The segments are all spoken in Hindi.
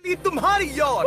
थी तुम्हारी यॉट।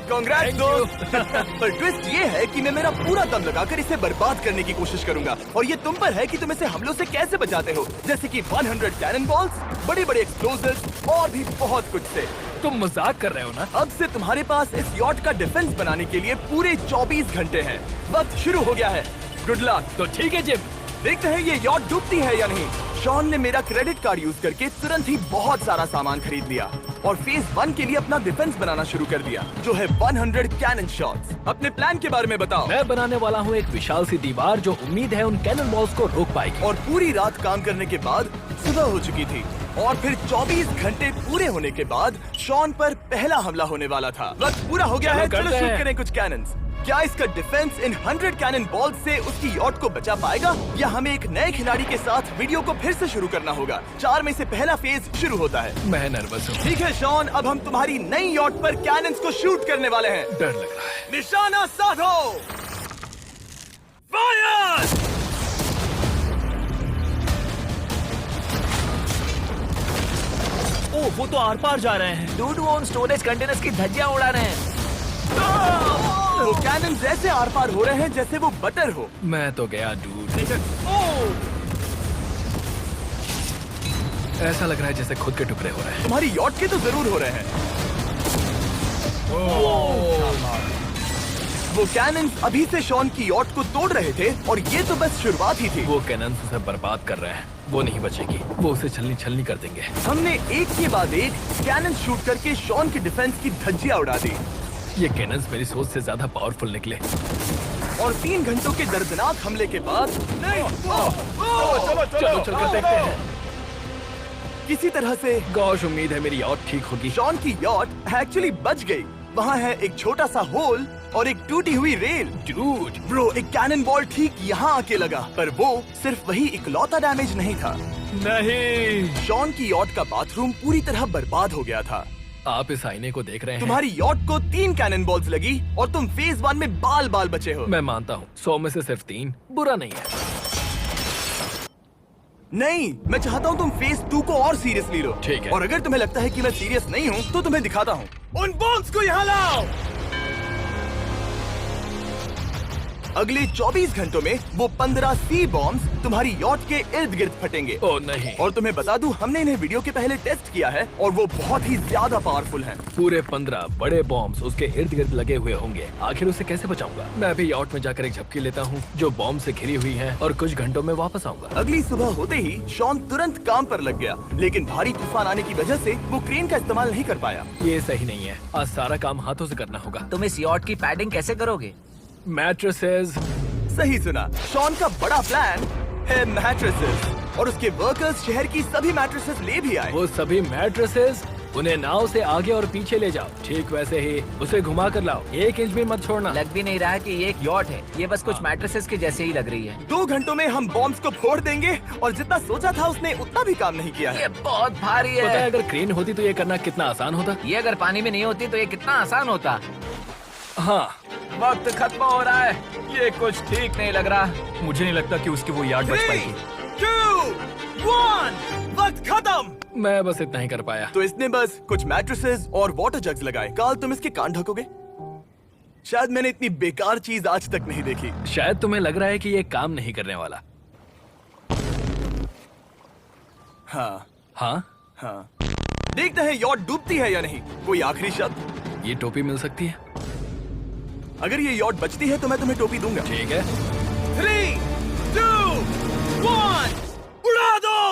कांग्रेस दोस्त। पर ट्विस्ट ये है कि मैं मेरा पूरा दम लगाकर इसे बर्बाद करने की कोशिश करूंगा और ये तुम पर है कि तुम इसे हमलों से कैसे बचाते हो, जैसे कि 100 कैनन बॉल्स, बड़े बड़े एक्सप्लोजिव्स और भी बहुत कुछ से। तुम मजाक कर रहे हो ना? अब से तुम्हारे पास इस यॉट का डिफेंस बनाने के लिए पूरे 24 घंटे हैं। वक्त शुरू हो गया है। Good luck. तो ठीक है जिम, देखते हैं ये यॉट डूबती है या नहीं। शॉन ने मेरा क्रेडिट कार्ड यूज करके तुरंत ही बहुत सारा सामान खरीद लिया और फेज 1 के लिए अपना डिफेंस बनाना शुरू कर दिया, जो है 100 कैनन शॉट्स। अपने प्लान के बारे में बताओ। मैं बनाने वाला हूँ एक विशाल सी दीवार जो उम्मीद है उन कैनन बॉल्स को रोक पाएगी। और पूरी रात काम करने के बाद सुबह हो चुकी थी और फिर 24 घंटे पूरे होने के बाद शॉन पर पहला हमला होने वाला था। वक्त पूरा हो गया है, चलो शूट करें कुछ कैनन्स। क्या इसका डिफेंस इन 100 कैनन बॉल्स से उसकी यॉट को बचा पाएगा या हमें एक नए खिलाड़ी के साथ वीडियो को फिर से शुरू करना होगा? 4 में से पहला फेज शुरू होता है। मैं नर्वस हूँ। ठीक है शॉन, अब हम तुम्हारी नई यॉट पर कैनन्स को शूट करने वाले हैं। डर लग रहा है। निशाना साधो। फायर! ओ, वो तो आर पार जा रहे हैं। डूड वो उन स्टोरेज कंटेनर्स की धज्जियां उड़ा रहे हैं। वो कैनन ऐसे आर पार हो रहे हैं जैसे वो बटर हो। मैं तो गया डूड। ऐसा लग रहा है जैसे खुद के टुकड़े हो रहे हैं। तुम्हारी यॉट के तो जरूर हो रहे हैं। वो कैनन अभी से शॉन की यॉट को तोड़ रहे थे और ये तो बस शुरुआत ही थी। वो कैनन उसे बर्बाद कर रहे हैं। वो नहीं बचेगी। वो उसे छलनी छलनी कर देंगे। हमने एक के बाद एक कैनन शूट करके शॉन की डिफेंस की धज्जियां उड़ा दी। ये कैनन्स मेरी सोच से ज्यादा पावरफुल निकले। और 3 घंटों के दर्दनाक हमले के बाद चलो चलकर देखते हैं। किसी तरह से गॉश, उम्मीद है मेरी यॉट ठीक होगी। शॉन की यॉट एक्चुअली बच गई। वहाँ है एक छोटा सा होल और एक टूटी हुई रेल। डूड ब्रो, एक कैनन बॉल ठीक यहाँ आके लगा, पर वो सिर्फ वही इकलौता डैमेज नहीं था। नहीं, शॉन की यॉट का बाथरूम पूरी तरह बर्बाद हो गया था। आप इस आईने को देख रहे हैं। तुम्हारी यॉट को 3 कैनन बॉल्स लगी और तुम फेज 1 में बाल बाल बचे हो। मैं मानता हूँ 100 में से सिर्फ 3 बुरा नहीं है। नहीं, मैं चाहता हूँ तुम फेज 2 को और सीरियसली लो। ठीक है। और अगर तुम्हें लगता है कि मैं सीरियस नहीं हूँ तो तुम्हें दिखाता हूँ। उन बॉम्ब्स को यहाँ लाओ। अगले 24 घंटों में वो 15 सी बॉम्ब्स तुम्हारी यॉट के इर्द गिर्द फटेंगे। ओ नहीं। और तुम्हें बता दूं, हमने इन्हें वीडियो के पहले टेस्ट किया है और वो बहुत ही ज्यादा पावरफुल हैं। पूरे 15 बड़े बॉम्ब्स उसके इर्द गिर्द लगे हुए होंगे। आखिर उसे कैसे बचाऊंगा? मैं भी यॉट में जाकर एक झपकी लेता हूँ जो बॉम्ब से घिरी हुई है और कुछ घंटों में वापस आऊंगा। अगली सुबह होते ही शॉन तुरंत काम पर लग गया, लेकिन भारी तूफान आने की वजह से वो क्रेन का इस्तेमाल नहीं कर पाया। ये सही नहीं है। आज सारा काम हाथों से करना होगा। तुम इस यॉट की पैडिंग कैसे करोगे? मैट्रेसेस। सही सुना, शॉन का बड़ा प्लान है मैट्रेसेस और उसके वर्कर्स शहर की सभी मैट्रेसेस ले भी आए। वो सभी मैट्रेसेस उन्हें नाव से आगे और पीछे ले जाओ। ठीक वैसे ही उसे घुमा कर लाओ। 1 इंच भी मत छोड़ना। लग भी नहीं रहा है कि ये एक यॉट है। ये बस कुछ मैट्रेसेस के जैसे ही लग रही है। 2 घंटों में हम बॉम्ब्स को फोड़ देंगे और जितना सोचा था उसने उतना भी काम नहीं किया ये है। बहुत भारी पता है है। अगर क्रेन होती तो ये करना कितना आसान होता। ये अगर पानी में नहीं होती तो ये कितना आसान होता। हाँ, वक्त खत्म हो रहा है। ये कुछ ठीक नहीं लग रहा। मुझे नहीं लगता कि उसकी वो याद बच 3, पाएगी। 2, 1, वक्त खत्म। मैं बस इतना ही कर पाया। तो इसने बस कुछ मैट्रेसेस और वाटर जग्स लगाए। काल, तुम इसके कान ढकोगे? शायद मैंने इतनी बेकार चीज आज तक नहीं देखी। शायद तुम्हें लग रहा है कि ये काम नहीं करने वाला। हाँ हाँ, हाँ, देखते हैं यॉट डूबती है या नहीं। कोई आखिरी शब्द? ये टोपी मिल सकती है। अगर ये यॉट बचती है तो मैं तुम्हें टोपी दूंगा। ठीक है। 3, 2, 1, उड़ा दो।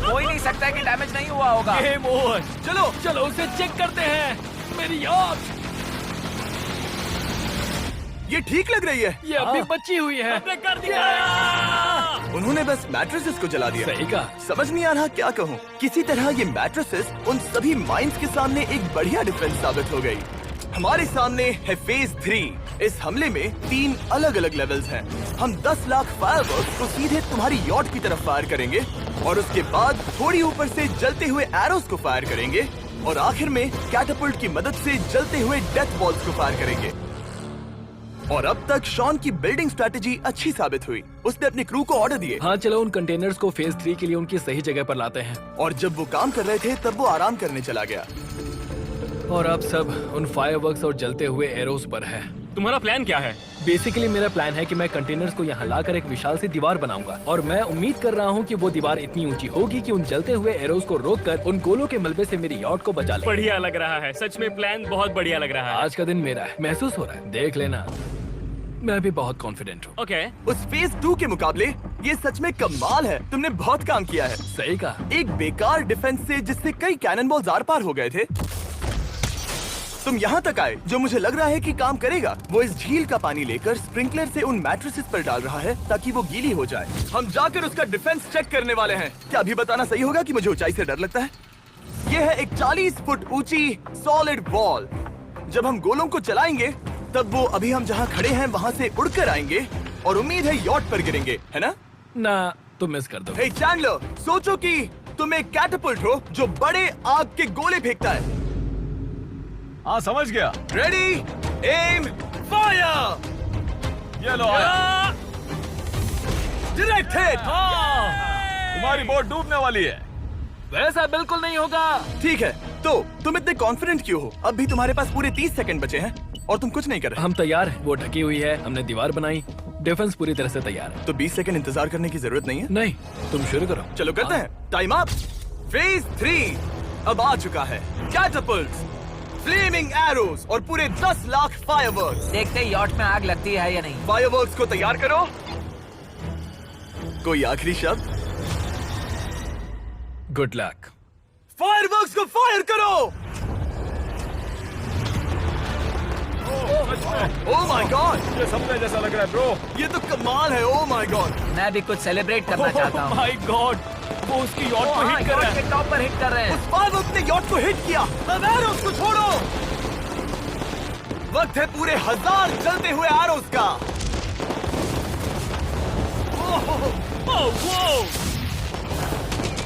हो ही नहीं सकता है कि डैमेज नहीं हुआ होगा। Game over. चलो चलो उसे चेक करते हैं। मेरी यॉट ये ठीक लग रही है। ये अभी बची हुई है। कर दिया। उन्होंने बस मैट्रेसेस को जला दिया। सही कहा। समझ नहीं आ रहा क्या कहूँ। किसी तरह ये मैट्रेसेस उन सभी माइंस के सामने एक बढ़िया डिफेंस साबित हो गई। हमारे सामने है फेज 3। इस हमले में 3 अलग अलग लेवल्स हैं। हम 10 लाख फायरवर्क्स को सीधे तुम्हारी यॉट की तरफ फायर करेंगे और उसके बाद थोड़ी ऊपर से जलते हुए एरोस को फायर करेंगे और आखिर में कैटापल्ट की मदद से जलते हुए डेथ बॉल्स को फायर करेंगे। और अब तक शॉन की बिल्डिंग स्ट्रेटेजी अच्छी साबित हुई। उसने अपनी क्रू को ऑर्डर दिए हाँ चलो उन कंटेनर्स को फेज 3 के लिए उनकी सही जगह पर लाते हैं। और जब वो काम कर रहे थे तब वो आराम करने चला गया। और अब सब उन फायरवर्क्स और जलते हुए एरोस पर है। तुम्हारा प्लान क्या है? बेसिकली मेरा प्लान है कि मैं कंटेनर्स को यहाँ लाकर एक विशाल सी दीवार बनाऊंगा और मैं उम्मीद कर रहा हूँ कि वो दीवार इतनी ऊंची होगी कि उन जलते हुए एरोस को रोककर उन गोलों के मलबे से मेरी यॉट को बचा ले। बढ़िया लग रहा है, सच में प्लान बहुत बढ़िया लग रहा है। आज का दिन मेरा है, महसूस हो रहा है, देख लेना। मैं भी बहुत कॉन्फिडेंट हूँ। ओके। उस फेज 2 के मुकाबले ये सच में कमाल है। तुमने बहुत काम किया है। सही कहा। एक बेकार डिफेंस से जिससे कई कैनन बॉल्स आर पार हो गए थे, तुम यहाँ तक आए जो मुझे लग रहा है कि काम करेगा। वो इस झील का पानी लेकर स्प्रिंकलर से उन मैट्रेसेस पर डाल रहा है ताकि वो गीली हो जाए। हम जाकर उसका डिफेंस चेक करने वाले हैं। क्या अभी बताना सही होगा कि मुझे ऊंचाई से डर लगता है? ये है एक 40 फुट ऊंची सॉलिड वॉल। जब हम गोलों को चलाएंगे तब वो अभी हम जहाँ खड़े हैं वहाँ से उड़कर आएंगे और उम्मीद है यॉट पर गिरेंगे, है ना? ना तुम मिस कर दो। हे चैंडलर, सोचो कि तुम एक कैटापल्ट हो जो बड़े आग के गोले फेंकता है। हाँ समझ गया। Ready, aim, fire. ये लो आया। Direct hit. तुम्हारी बोट डूबने वाली है। वैसा बिल्कुल नहीं होगा। ठीक है, तो तुम इतने कॉन्फिडेंट क्यों हो? अब भी तुम्हारे पास पूरे 30 सेकंड बचे हैं और तुम कुछ नहीं कर रहे। हम तैयार हैं, वो ढकी हुई है, हमने दीवार बनाई, डिफेंस पूरी तरह से तैयार है। तो 20 सेकंड इंतजार करने की जरूरत नहीं है। नहीं, तुम शुरू करो। चलो करते हैं। Time up. फेज 3 अब आ चुका है। कैटापल्ट्स, फ्लेमिंग एरोस और पूरे 10 लाख फायरवर्क्स। देखते ही यॉट में आग लगती है या नहीं। फायरवर्क्स को तैयार करो। कोई आखिरी शब्द? Good luck. फायरवर्क्स को फायर करो। ओह माय गॉड, ये सपने जैसा लग रहा है ब्रो। ये तो कमाल है। ओह माय गॉड, मैं भी कुछ सेलिब्रेट करना चाहता हूँ। माय गॉड, वो उसकी यॉट को हाँ, हिट कर रहा यॉट है। के टॉप पर हिट कर रहे हैं। उस फायरवर्क ने यॉट को हिट किया। अब एरोस को छोड़ो। वक्त है पूरे 1000 जलते हुए एरोस का।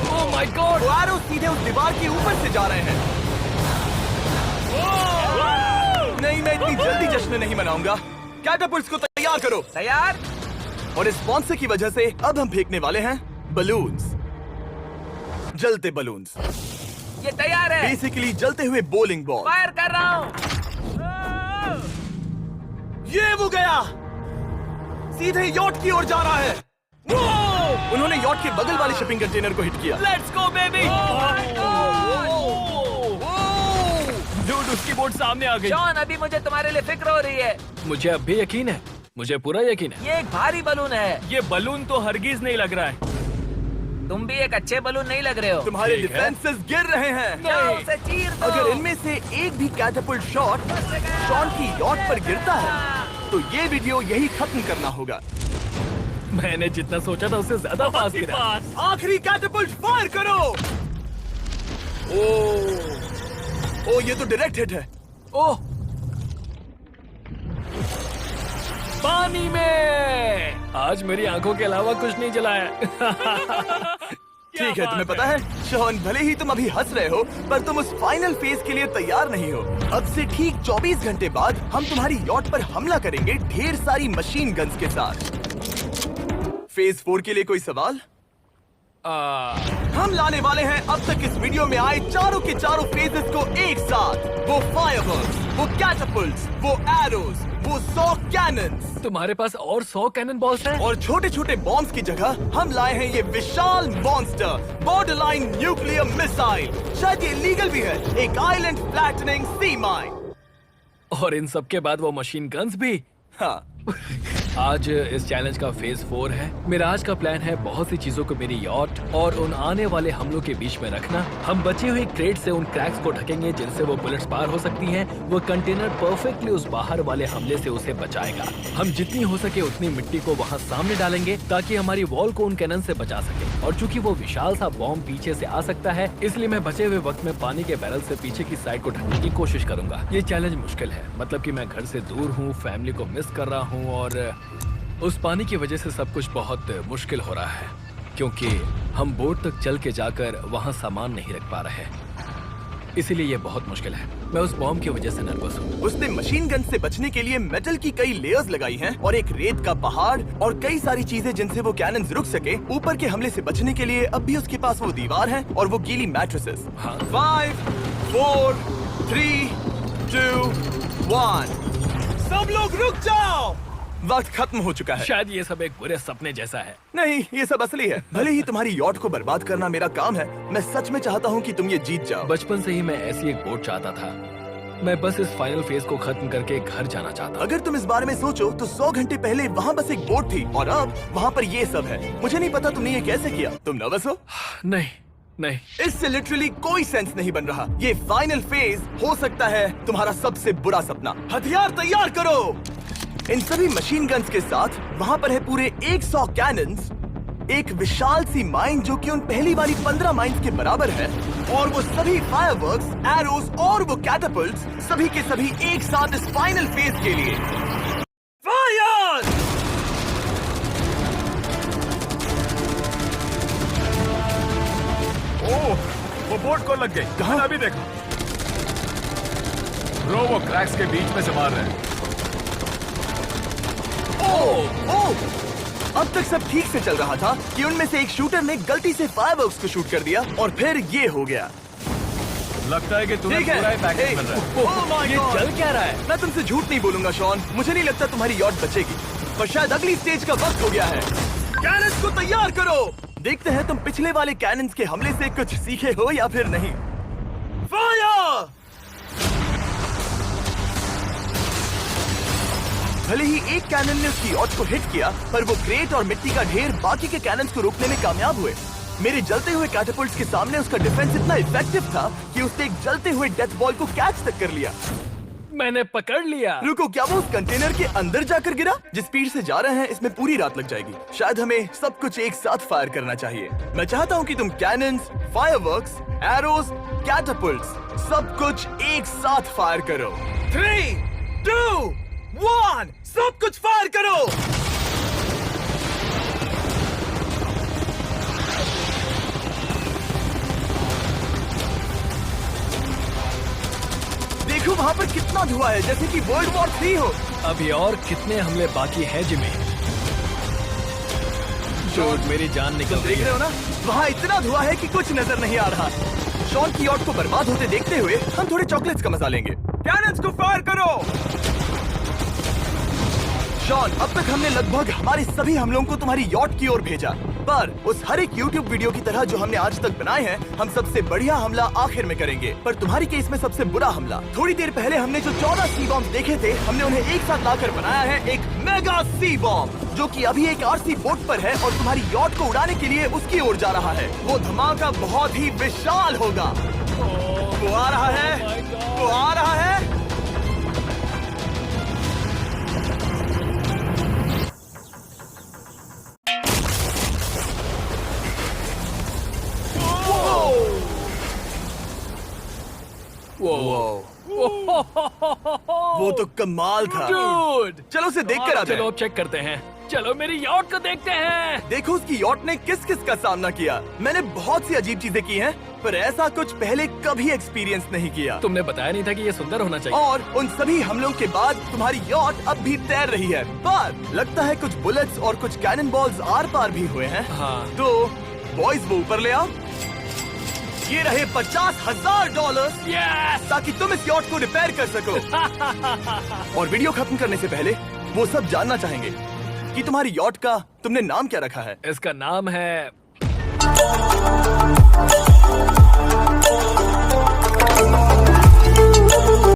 Oh my God. वो एरोस सीधे उस दीवार के ऊपर से जा रहे हैं। नहीं, मैं इतनी जल्दी जश्न नहीं मनाऊंगा। कैटापल्ट्स को तैयार करो। तैयार। और इस स्पॉन्सर की वजह से अब हम फेंकने वाले हैं बलून्स, जलते बलून्स। ये तैयार है। बेसिकली जलते हुए बोलिंग बॉल। फायर कर रहा हूँ। ये वो गया, सीधे यॉट की ओर जा रहा है। उन्होंने यॉट के बगल वाले शिपिंग कंटेनर को हिट किया। Let's go baby. डूड, उसकी बोट सामने आ गई। जॉन, अभी मुझे तुम्हारे लिए फिक्र हो रही है। मुझे अब भी यकीन है, मुझे पूरा यकीन है। ये एक भारी बलून है। ये बलून तो हरगिज नहीं लग रहा है। तुम भी एक अच्छे बलून नहीं लग रहे हो। तुम्हारे ठीक है। डिफेंसेस गिर रहे हैं। जाओ, उसे चीर दो। अगर इनमें से एक भी कैटापल्ट शॉट शॉन की यॉट पर गिरता है तो ये वीडियो यही खत्म करना होगा। मैंने जितना सोचा था उससे ज्यादा फास्ट गिरा। आखिरी कैटापल्ट फायर करो। ओ ये तो डायरेक्ट हिट है। ओह, पानी में। आज मेरी आंखों के अलावा कुछ नहीं जला है। ठीक है, तुम्हें पता है शॉन, भले ही तुम अभी हंस रहे हो पर तुम उस फाइनल फेज के लिए तैयार नहीं हो। अब से ठीक 24 घंटे बाद हम तुम्हारी यॉट पर हमला करेंगे ढेर सारी मशीन गन्स के साथ। फेज 4 के लिए कोई सवाल? हम लाने वाले हैं अब तक इस वीडियो में आए चारों के चारों फेजेस को एक साथ। वो फायरवर्क्स, वो कैटापल्ट्स, वो एरोस, वो 100 कैनन्स। तुम्हारे पास और 100 कैनन बॉल्स हैं? और छोटे छोटे बॉम्ब्स की जगह हम लाए हैं ये विशाल मॉन्स्टर, बॉर्डरलाइन न्यूक्लियर मिसाइल। शायद ये लीगल भी है, एक आइलैंड फ्लैटनिंग सी माइन। और इन सब के बाद वो मशीन गन्स भी। हाँ, आज इस चैलेंज का फेज 4 है। मेरा आज का प्लान है बहुत सी चीजों को मेरी यॉट और उन आने वाले हमलों के बीच में रखना। हम बची हुई क्रेट से उन क्रैक्स को ढकेंगे जिनसे वो बुलेट्स पार हो सकती हैं। वो कंटेनर परफेक्टली उस बाहर वाले हमले से उसे बचाएगा। हम जितनी हो सके उतनी मिट्टी को वहाँ सामने डालेंगे ताकि हमारी वॉल को उन कैनन से बचा सके। और चूंकि वो विशाल सा बॉम्ब पीछे से आ सकता है, इसलिए मैं बचे हुए वक्त में पानी के बैरल से पीछे की साइड को ढकने की कोशिश करूंगा। ये चैलेंज मुश्किल है, मतलब कि मैं घर से दूर हूँ, फैमिली को मिस कर रहा हूँ और उस पानी की वजह से सब कुछ बहुत मुश्किल हो रहा है क्योंकि हम बोट तक चल के जाकर वहाँ सामान नहीं रख पा रहे। इसीलिए ये बहुत मुश्किल है। मैं उस बॉम्ब की वजह से नर्वस हूँ। उसने मशीन गन से बचने के लिए मेटल की कई लेयर्स लगाई हैं और एक रेत का पहाड़ और कई सारी चीजें जिनसे वो कैनन रुक सके। ऊपर के हमले से बचने के लिए अब भी उसके पास वो दीवार है और वो गीली मैट्रेसेस। हाँ। 5, 4, 3, 2, 1 सब लोग रुक जाओ। वक्त खत्म हो चुका है। शायद ये सब एक बुरे सपने जैसा है। नहीं, ये सब असली है। भले ही तुम्हारी यॉट को बर्बाद करना मेरा काम है, मैं सच में चाहता हूँ कि तुम ये जीत जाओ। बचपन से ही मैं ऐसी एक बोट चाहता था। मैं बस इस फाइनल फेज को खत्म करके घर जाना चाहता। अगर तुम इस बारे में सोचो तो 100 घंटे पहले वहाँ बस एक बोट थी और अब वहाँ पर ये सब है। मुझे नहीं पता तुमने ये कैसे किया। तुम नर्वस हो? नहीं नहीं, इससे लिटरली कोई सेंस नहीं बन रहा। ये फाइनल फेज हो सकता है तुम्हारा सबसे बुरा सपना। हथियार तैयार करो। इन सभी मशीन गन्स के साथ वहाँ पर है पूरे 100 कैनन्स, एक विशाल सी माइन जो कि उन पहली वाली 15 माइंस के बराबर है, और वो सभी फायरवर्क्स, एरोस और वो कैटापल्ट्स सभी के सभी एक साथ इस फाइनल फेज के लिए। फायर! ओह, वो बोट को लग गई। कहाँ? अभी देखो। ब्रो, वो क्रैक्स के बीच में से मार रहे हैं। अब तक सब ठीक से चल रहा था कि उनमें से एक शूटर ने गलती से फायरवर्क्स को शूट कर दिया और फिर ये हो गया। लगता है कि तुम्हें ठीक है। पूरा ही पैकेज मिल रहा है। Oh my ये God! चल क्या रहा है? मैं तुमसे झूठ नहीं बोलूंगा शॉन, मुझे नहीं लगता तुम्हारी यॉट बचेगी, पर शायद अगली स्टेज का वक्त हो गया है। कैनन्स को तैयार करो। देखते हैं तुम पिछले वाले कैनन्स के हमले से कुछ सीखे हो या फिर नहीं। फायर! भले ही एक कैनन ने उसकी यॉट को हिट किया, पर वो क्रेट और मिट्टी का ढेर बाकी के कैनन्स को रोकने में कामयाब हुए। मेरे जलते हुए कैटापल्ट्स के सामने उसका डिफेंस इतना इफेक्टिव था कि उसने एक जलते हुए डेथ बॉल को कैच तक कर लिया। मैंने पकड़ लिया। रुको, क्या वो उस कंटेनर के अंदर जाकर गिरा? जिस स्पीड से जा रहे हैं इसमें पूरी रात लग जाएगी। शायद हमें सब कुछ एक साथ फायर करना चाहिए। मैं चाहता हूँ कि तुम कैनन्स, फायरवर्क्स, एरोस, कैटापल्ट्स सब कुछ एक साथ फायर करो। 3, 2, 1 सब कुछ फायर करो। देखो वहाँ पर कितना धुआं है, जैसे कि वर्ल्ड वॉर 3 हो। अभी और कितने हमले बाकी हैं जिमी? शॉन, मेरी जान निकल रही देख रहे हो है। ना, वहाँ इतना धुआं है कि कुछ नजर नहीं आ रहा। शॉन की यॉट को बर्बाद होते देखते हुए हम थोड़े चॉकलेट्स का मजा लेंगे। कैनन्स को फायर करो। शॉन, अब तक हमने लगभग हमारे सभी हमलों को तुम्हारी यॉट की ओर भेजा, पर उस हर एक YouTube वीडियो की तरह जो हमने आज तक बनाए हैं, हम सबसे बढ़िया हमला आखिर में करेंगे। पर तुम्हारी केस में सबसे बुरा हमला। थोड़ी देर पहले हमने जो 14 सी बॉम्ब देखे थे, हमने उन्हें एक साथ लाकर बनाया है एक मेगा सी बॉम्ब, जो कि अभी एक RC बोट पर है और तुम्हारी यॉट को उड़ाने के लिए उसकी ओर जा रहा है। वो धमाका बहुत ही विशाल होगा। वो आ रहा है, वो आ रहा है। वो तो कमाल था। Dude! चलो उसे देख कर आते चलो हैं। अब चेक करते हैं। चलो मेरी यॉट को देखते हैं। देखो उसकी यॉट ने किस किस का सामना किया। मैंने बहुत सी अजीब चीजें की हैं, पर ऐसा कुछ पहले कभी एक्सपीरियंस नहीं किया। तुमने बताया नहीं था कि ये सुंदर होना चाहिए। और उन सभी हमलों के बाद तुम्हारी यॉट अब भी तैर रही है, पर लगता है कुछ बुलेट्स और कुछ कैनन बॉल्स आर पार भी हुए हैं। हाँ। तो बॉयज वो ऊपर ले आओ। ये रहे $50,000 Yes! ताकि तुम इस यॉट को रिपेयर कर सको। और वीडियो खत्म करने से पहले वो सब जानना चाहेंगे कि तुम्हारी यॉट का तुमने नाम क्या रखा है। इसका नाम है